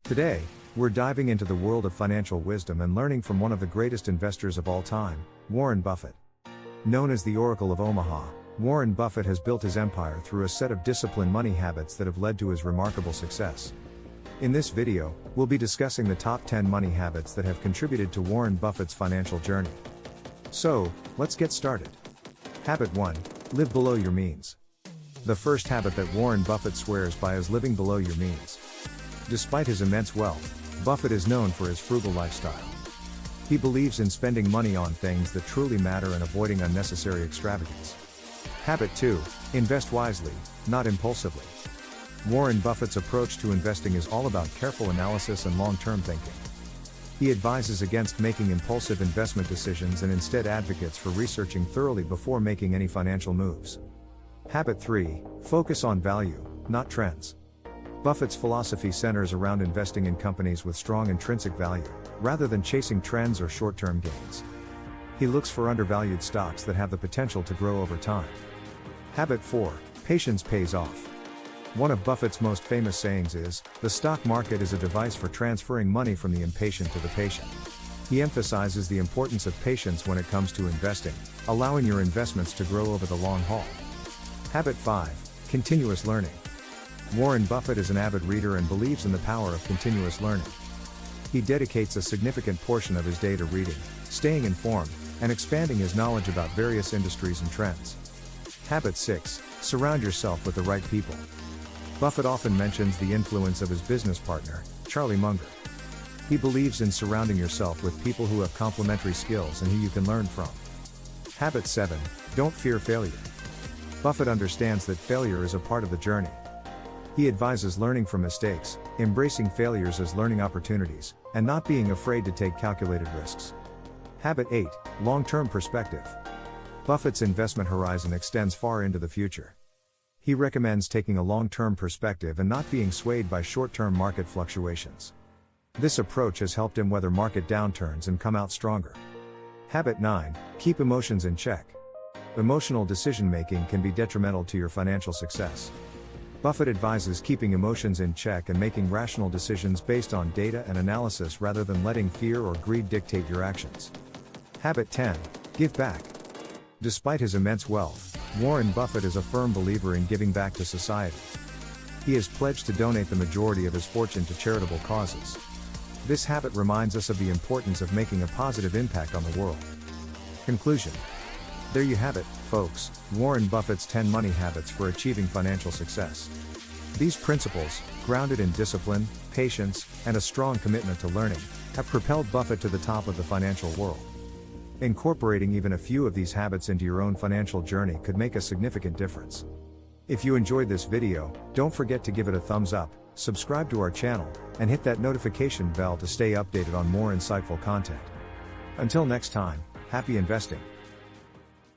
Today, we're diving into the world of financial wisdom and learning from one of the greatest investors of all time, Warren Buffett. Known as the Oracle of Omaha, Warren Buffett has built his empire through a set of disciplined money habits that have led to his remarkable success. In this video, we'll be discussing the top 10 money habits that have contributed to Warren Buffett's financial journey. So, let's get started. Habit 1. Live below your means. The first habit that Warren Buffett swears by is living below your means. Despite his immense wealth, Buffett is known for his frugal lifestyle. He believes in spending money on things that truly matter and avoiding unnecessary extravagance. Habit 2. Invest wisely, not impulsively. Warren Buffett's approach to investing is all about careful analysis and long-term thinking. He advises against making impulsive investment decisions and instead advocates for researching thoroughly before making any financial moves. Habit 3. Focus on value, not trends. Buffett's philosophy centers around investing in companies with strong intrinsic value, rather than chasing trends or short-term gains. He looks for undervalued stocks that have the potential to grow over time. Habit 4. Patience pays off. One of Buffett's most famous sayings is, "The stock market is a device for transferring money from the impatient to the patient." He emphasizes the importance of patience when it comes to investing, allowing your investments to grow over the long haul. Habit 5. Continuous learning. Warren Buffett is an avid reader and believes in the power of continuous learning. He dedicates a significant portion of his day to reading, staying informed, and expanding his knowledge about various industries and trends. Habit 6. Surround yourself with the right people. Buffett often mentions the influence of his business partner, Charlie Munger. He believes in surrounding yourself with people who have complementary skills and who you can learn from. Habit 7. Don't fear failure. Buffett understands that failure is a part of the journey. He advises learning from mistakes, embracing failures as learning opportunities, and not being afraid to take calculated risks. Habit 8. Long-term perspective. Buffett's investment horizon extends far into the future. He recommends taking a long-term perspective and not being swayed by short-term market fluctuations. This approach has helped him weather market downturns and come out stronger. Habit 9. Keep emotions in check. Emotional decision-making can be detrimental to your financial success. Buffett advises keeping emotions in check and making rational decisions based on data and analysis rather than letting fear or greed dictate your actions. Habit 10. Give back. Despite his immense wealth, Warren Buffett is a firm believer in giving back to society. He has pledged to donate the majority of his fortune to charitable causes. This habit reminds us of the importance of making a positive impact on the world. Conclusion. There you have it, folks, Warren Buffett's 10 money habits for achieving financial success. These principles, grounded in discipline, patience, and a strong commitment to learning, have propelled Buffett to the top of the financial world. Incorporating even a few of these habits into your own financial journey could make a significant difference. If you enjoyed this video, don't forget to give it a thumbs up, subscribe to our channel, and hit that notification bell to stay updated on more insightful content. Until next time, happy investing.